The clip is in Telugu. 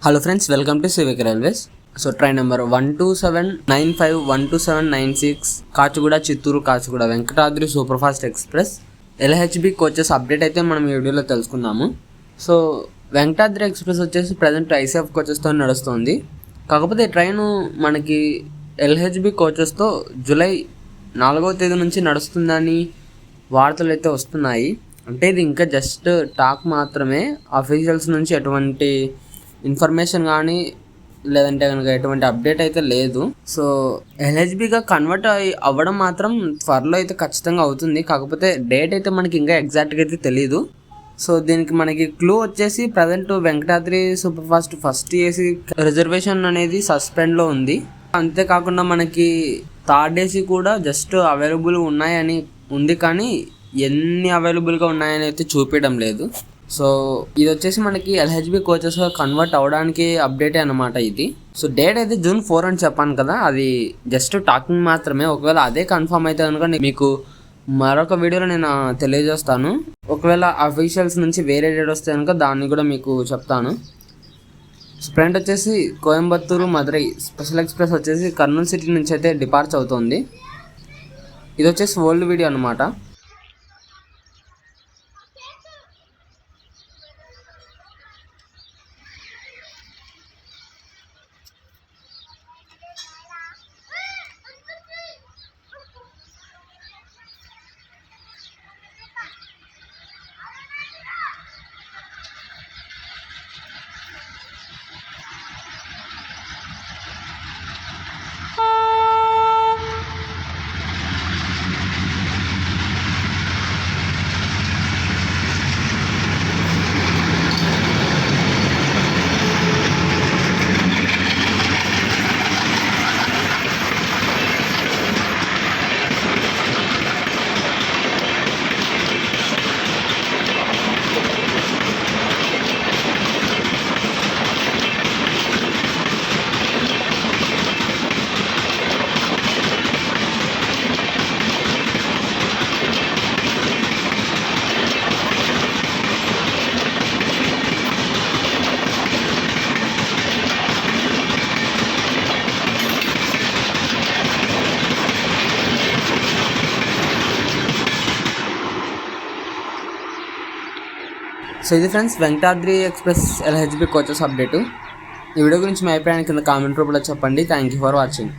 Hello friends, welcome to Civic Railways. So train number 12795 12796 Kacheguda Chittoor Kacheguda Venkatadri super fast express LHB coaches update అయితే మనం ఈ వీడియోలో తెలుసుకుందాము. సో వెంకటాద్రి ఎక్స్ప్రెస్ వచ్చేసి ప్రజెంట్ ఐసీఎఫ్ కోచెస్తో నడుస్తుంది. కాకపోతే ట్రైను మనకి ఎల్హెచ్బి కోచెస్తో జూలై 4వ తేదీ నుంచి నడుస్తుందని వార్తలు అయితే వస్తున్నాయి. అంటే ఇది ఇంకా జస్ట్ టాక్ మాత్రమే, అఫీషియల్స్ నుంచి ఎటువంటి ఇన్ఫర్మేషన్ కానీ లేదంటే కనుక ఎటువంటి అప్డేట్ అయితే లేదు. సో ఎల్హెచ్బిగా కన్వర్ట్ అవ్వడం మాత్రం త్వరలో అయితే ఖచ్చితంగా అవుతుంది. కాకపోతే డేట్ అయితే మనకి ఇంకా ఎగ్జాక్ట్గా అయితే తెలియదు. సో దీనికి మనకి క్లూ వచ్చేసి present Venkatadri super fast first AC reservation అనేది సస్పెండ్లో ఉంది. అంతేకాకుండా మనకి థర్డ్ ఏసీ కూడా జస్ట్ అవైలబుల్ ఉన్నాయని ఉంది, కానీ ఎన్ని అవైలబుల్గా ఉన్నాయని అయితే చూపించడం లేదు. సో ఇది వచ్చేసి మనకి ఎల్హెచ్బి కోచెస్గా కన్వర్ట్ అవ్వడానికి అప్డేటే అనమాట ఇది. సో డేట్ అయితే June 4 అని చెప్పాను కదా, అది జస్ట్ టాకింగ్ మాత్రమే. ఒకవేళ అదే కన్ఫర్మ్ అయితే కనుక మీకు మరొక వీడియోలో నేను తెలియజేస్తాను. ఒకవేళ అఫీషియల్స్ నుంచి వేరే డేట్ వస్తే కనుక దాన్ని కూడా మీకు చెప్తాను. స్ప్రెంట్ వచ్చేసి కోయంబత్తూరు మదురై స్పెషల్ ఎక్స్ప్రెస్ వచ్చేసి కర్నూలు సిటీ నుంచి అయితే డిపార్చ్ అవుతుంది. ఇది వచ్చేసి ఓల్డ్ వీడియో అనమాట. సో ఇది friends Venkatadri express LHB coaches update. ఈ వీడియో గురించి మీ అభిప్రాయాన్ని కింద కామెంట్ రూపంలో చెప్పండి. Thank you for watching.